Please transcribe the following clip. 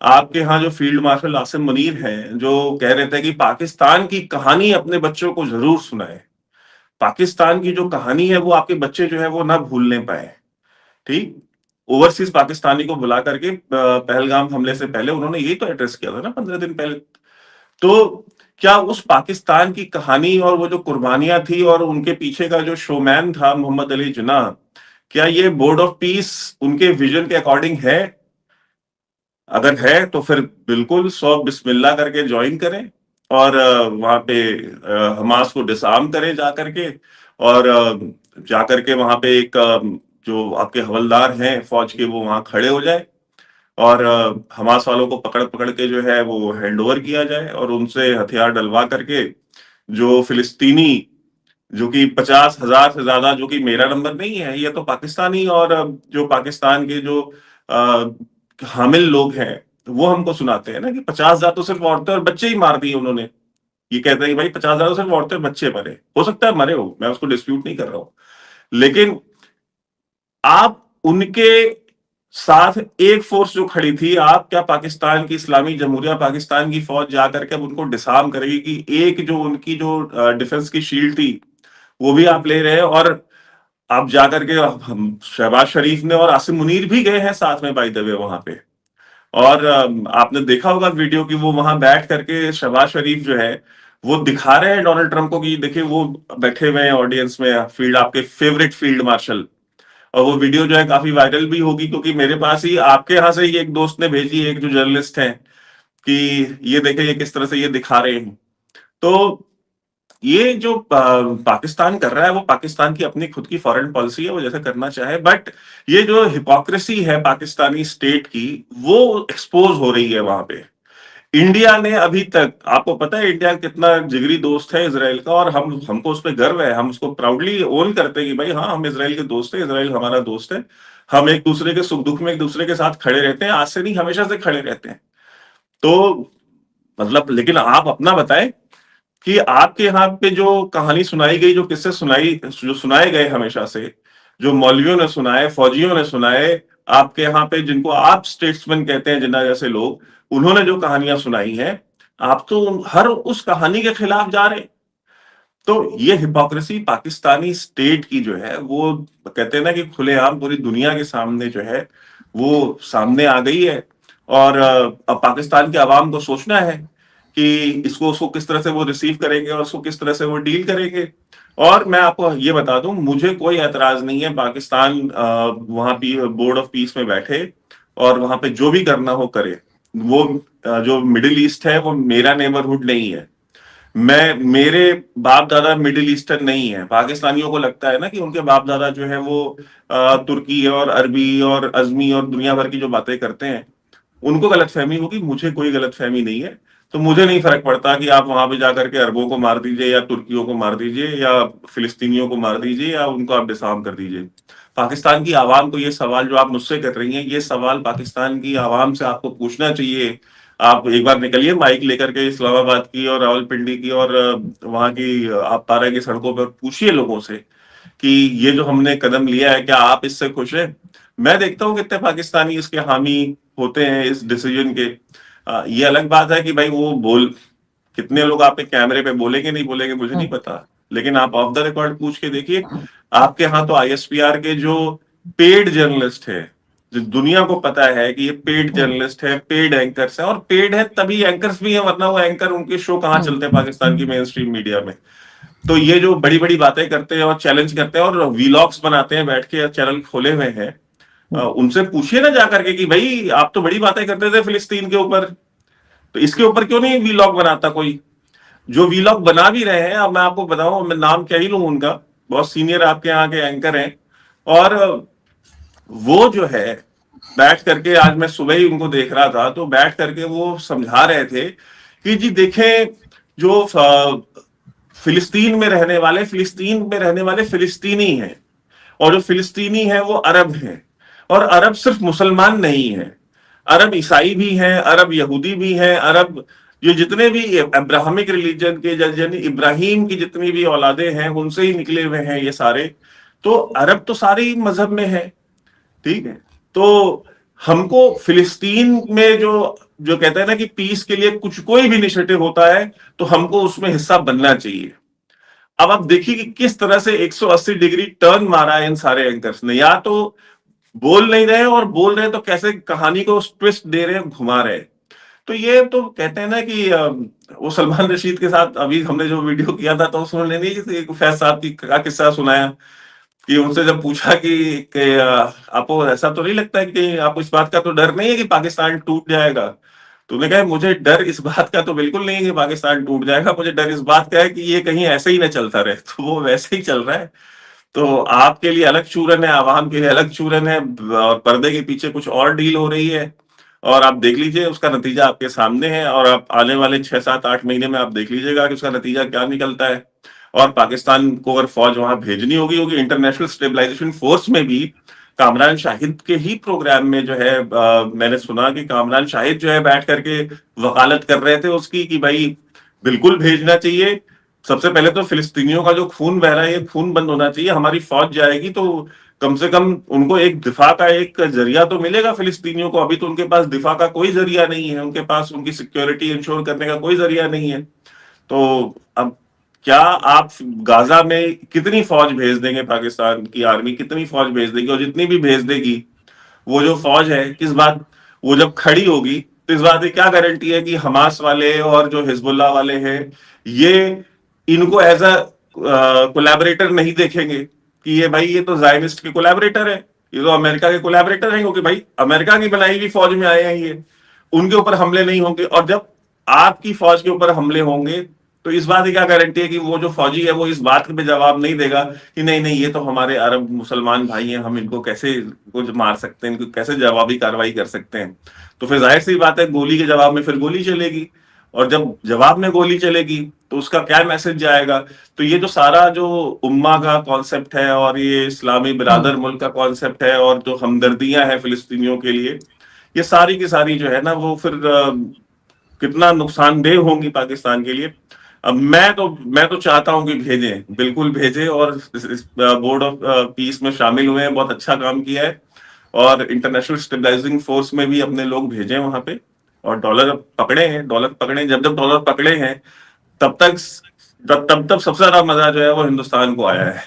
आपके यहाँ जो फील्ड मार्शल आसिम मुनीर हैं, जो कह रहे थे कि पाकिस्तान की कहानी अपने बच्चों को जरूर सुनाए। पाकिस्तान की जो कहानी है वो आपके बच्चे जो है वो ना भूलने पाए। ठीक। ओवरसीज पाकिस्तानी को बुला करके पहलगाम हमले से पहले उन्होंने यही तो एड्रेस किया था ना 15 दिन पहले। तो क्या उस पाकिस्तान की कहानी और वो जो कुर्बानियां थी और उनके पीछे का जो शोमैन था मोहम्मद अली जिन्ना, क्या ये बोर्ड ऑफ पीस उनके विजन के अकॉर्डिंग है? अगर है तो फिर बिल्कुल सौ बिस्मिल्लाह करके ज्वाइन करें और वहां पे हमास को डिसआर्म करें जा करके। और जा करके वहां पे एक जो आपके हवलदार हैं फौज के वो वहां खड़े हो जाए और हमास वालों को पकड़ पकड़ के जो है वो हैंड ओवर किया जाए और उनसे हथियार डलवा करके जो फिलिस्तीनी, जो कि 50,000 से ज्यादा, जो कि मेरा नंबर नहीं है, ये तो पाकिस्तानी और जो पाकिस्तान के जो हामिल लोग हैं वो हमको सुनाते हैं ना कि 50,000 तो सिर्फ औरतें और बच्चे ही मार दिए उन्होंने। ये कहते हैं कि भाई 50,000 तो सिर्फ औरतें और बच्चे मरे, हो सकता है मरे हो, मैं उसको डिस्प्यूट नहीं कर रहा हूं, लेकिन आप उनके साथ एक फोर्स जो खड़ी थी, आप क्या पाकिस्तान की इस्लामी जमहूरिया पाकिस्तान की फौज जाकर के अब उनको डिसआर्म करेगी कि एक जो उनकी जो डिफेंस की शील्ड थी वो भी आप ले रहे हैं? और आप जाकर के हम शहबाज शरीफ ने और आसिम मुनीर भी गए हैं साथ में बाय द वे वहां पे। और आपने देखा होगा वीडियो की वो वहां बैठ करके शहबाज शरीफ जो है वो दिखा रहे हैं डोनाल्ड ट्रंप को कि देखिए वो बैठे हुए हैं ऑडियंस में, फील्ड आपके फेवरेट फील्ड मार्शल। और वो वीडियो जो है काफी वायरल भी होगी क्योंकि मेरे पास ही आपके यहाँ से ही एक दोस्त ने भेजी, एक जो जर्नलिस्ट है, कि ये देखे ये किस तरह से ये दिखा रहे हैं। तो ये जो पाकिस्तान कर रहा है वो पाकिस्तान की अपनी खुद की फॉरेन पॉलिसी है, वो जैसे करना चाहे, बट ये जो हिपोक्रेसी है पाकिस्तानी स्टेट की वो एक्सपोज हो रही है वहां पे। इंडिया ने अभी तक, आपको पता है इंडिया कितना जिगरी दोस्त है इसराइल का, और हम हमको उस पर गर्व है, हम उसको प्राउडली ओन करते हैं कि भाई हाँ हम इसराइल के दोस्त हैं, इसराइल हमारा दोस्त है। हम एक दूसरे के सुख दुख में एक दूसरे के साथ खड़े रहते हैं, आज से नहीं हमेशा से खड़े रहते हैं। तो मतलब लेकिन आप अपना बताएं कि आपके यहाँ पे जो कहानी सुनाई गई, जो किस्से जो सुनाए गए हमेशा से, जो मौलवियों ने सुनाए, फौजियों ने सुनाए, आपके यहाँ पे जिनको आप स्टेट्समैन कहते हैं, जिन्ना जैसे लोग, उन्होंने जो कहानियां सुनाई हैं, आप तो हर उस कहानी के खिलाफ जा रहे हैं। तो ये हिपोक्रेसी पाकिस्तानी स्टेट की जो है वो कहते हैं ना कि खुलेआम पूरी दुनिया के सामने जो है वो सामने आ गई है। और अब पाकिस्तान के अवाम को सोचना है कि इसको उसको किस तरह से वो रिसीव करेंगे और उसको किस तरह से वो डील करेंगे। और मैं आपको ये बता दूं, मुझे कोई एतराज नहीं है पाकिस्तान वहां भी बोर्ड ऑफ पीस में बैठे और वहां पे जो भी करना हो करे। वो जो मिडिल ईस्ट है वो मेरा नेबरहुड नहीं है। मैं, मेरे बाप दादा मिडिल ईस्टर्न नहीं है। पाकिस्तानियों को लगता है ना कि उनके बाप दादा जो है वो तुर्की और अरबी और अजमी और दुनिया भर की जो बातें करते हैं, उनको गलत फहमी होगी, मुझे कोई गलत फहमी नहीं है। तो मुझे नहीं फर्क पड़ता कि आप वहां पे जाकर के अरबों को मार दीजिए या तुर्कियों को मार दीजिए या फिलिस्तीनियों को मार दीजिए या उनको आप डिसआर्म कर दीजिए। पाकिस्तान की आवाम को ये सवाल जो आप मुझसे कर रही हैं, ये सवाल पाकिस्तान की आवाम से आपको पूछना चाहिए। आप एक बार निकलिए माइक लेकर के इस्लामाबाद की और रावलपिंडी की और वहां की आप पारा की सड़कों पर पूछिए लोगों से कि ये जो हमने कदम लिया है क्या आप इससे खुश हैं? मैं देखता हूँ कितने पाकिस्तानी इसके हामी होते हैं इस डिसीजन के। ये अलग बात है कि भाई वो बोल, कितने लोग आपके कैमरे पे बोलेंगे नहीं बोलेंगे मुझे नहीं पता, लेकिन आप ऑफ द रिकॉर्ड पूछ के देखिए। आपके यहाँ तो आईएसपीआर के जो पेड जर्नलिस्ट है, जो दुनिया को पता है कि ये पेड जर्नलिस्ट है, पेड एंकर्स है, और पेड है तभी एंकर्स भी है, वरना वो एंकर उनके शो कहाँ चलते हैं पाकिस्तान की मेन स्ट्रीम मीडिया में। तो ये जो बड़ी बड़ी बातें करते हैं और चैलेंज करते हैं और वीलॉग्स बनाते हैं बैठ के, चैनल खोले हुए हैं, उनसे पूछिए ना जाकर के कि भाई आप तो बड़ी बातें करते थे फिलिस्तीन के ऊपर, तो इसके ऊपर क्यों नहीं वीलॉग बनाता कोई? जो वीलॉग बना भी रहे हैं, अब मैं आपको बताऊं, मैं नाम क्या ही लूं उनका, बहुत सीनियर आपके यहाँ के एंकर हैं। और वो जो है बैठ करके, आज मैं सुबह ही उनको देख रहा था, तो बैठ करके वो समझा रहे थे कि जी देखें, जो फिलिस्तीन में रहने वाले फिलिस्तीनी हैं, और जो फिलिस्तीनी है वो अरब हैं। और अरब सिर्फ मुसलमान नहीं है, अरब ईसाई भी हैं, अरब यहूदी भी हैं, अरब जो जितने भी अब्राहमिक रिलीजन के, यानी इब्राहिम की जितनी भी औलादे हैं उनसे ही निकले हुए हैं ये सारे। तो अरब तो सारे ही मजहब में है, ठीक है। तो हमको फिलिस्तीन में जो जो कहते हैं ना कि पीस के लिए कुछ कोई भी इनिशिएटिव होता है तो हमको उसमें हिस्सा बनना चाहिए। अब आप देखिए कि किस तरह से 180 डिग्री टर्न मारा है इन सारे एंकर्स ने, या तो बोल नहीं रहे और बोल रहे हैं तो कैसे कहानी को ट्विस्ट दे रहे हैं, घुमा रहे हैं। तो ये तो कहते हैं ना कि वो सलमान रशीद के साथ अभी हमने जो वीडियो किया था तो उसमें नहीं कि फैज साहब की का किस्सा सुनाया कि उनसे जब पूछा कि आपको ऐसा तो नहीं लगता है कि आपको इस बात का तो डर नहीं है कि पाकिस्तान टूट जाएगा? तो उन्होंने कहा मुझे डर इस बात का तो बिल्कुल नहीं है कि पाकिस्तान टूट जाएगा, मुझे डर इस बात का है कि ये कहीं ऐसे ही ना चलता रहे। तो वो वैसे ही चल रहा है। तो आपके लिए अलग चूरन है, आवाम के लिए अलग चूरन है, और पर्दे के पीछे कुछ और डील हो रही है। और आप देख लीजिए उसका नतीजा आपके सामने है, और आप आने वाले 6 7 8 महीने में आप देख लीजिएगा कि उसका नतीजा क्या निकलता है। और पाकिस्तान को अगर फौज वहां भेजनी होगी होगी इंटरनेशनल स्टेबलाइजेशन फोर्स में भी कामरान शाहिद के ही प्रोग्राम में जो है मैंने सुना कि कामरान शाहिद जो है बैठ करके वकालत कर रहे थे उसकी कि भाई बिल्कुल भेजना चाहिए। सबसे पहले तो फिलिस्तीनियों का जो खून बह रहा है ये खून बंद होना चाहिए। हमारी फौज जाएगी तो कम से कम उनको एक दिफा का एक जरिया तो मिलेगा फिलिस्तीनियों को। अभी तो उनके पास दिफा का कोई जरिया नहीं है, उनके पास उनकी सिक्योरिटी इंश्योर करने का कोई जरिया नहीं है। तो अब क्या आप गाजा में कितनी फौज भेज देंगे? पाकिस्तान की आर्मी कितनी फौज भेज देगी? और जितनी भी भेज देगी वो जो फौज है किस बात, वो जब खड़ी होगी तो इस बात की क्या गारंटी है कि हमास वाले और जो हिजबुल्लाह वाले हैं ये इनको एज अ कोलैबोरेटर नहीं देखेंगे कि ये भाई ये तो जायनिस्ट के कोलैबोरेटर है, ये तो अमेरिका के कोलैबोरेटर हैं, क्योंकि भाई अमेरिका की बनाई हुई फौज में आए हैं ये, उनके ऊपर हमले नहीं होंगे। और जब आपकी फौज के ऊपर हमले होंगे तो इस बात की क्या गारंटी है कि वो जो फौजी है वो इस बात पे जवाब नहीं देगा कि नहीं नहीं ये तो हमारे अरब मुसलमान भाई हैं, हम इनको कैसे कुछ मार सकते हैं, इनको कैसे जवाबी कार्रवाई कर सकते हैं। तो फिर जाहिर सी बात है गोली के जवाब में फिर गोली चलेगी, और जब जवाब में गोली चलेगी तो उसका क्या मैसेज जाएगा? तो ये जो सारा जो उम्मा का कॉन्सेप्ट है और ये इस्लामी बिरादर मुल्क का कॉन्सेप्ट है और जो हमदर्दियां हैं फिलिस्तीनियों के लिए, ये सारी की सारी जो है ना वो फिर कितना नुकसानदेह होंगी पाकिस्तान के लिए। अब मैं तो चाहता हूं कि भेजें, बिल्कुल भेजें, और इस बोर्ड ऑफ पीस में शामिल हुए हैं, बहुत अच्छा काम किया है। और इंटरनेशनल स्टेबलाइजिंग फोर्स में भी अपने लोग भेजे वहां पे, और डॉलर पकड़े हैं, डॉलर पकड़े, जब जब डॉलर पकड़े हैं तब तक तब तब तब सबसे ज्यादा मजा जो है वो हिंदुस्तान को आया है।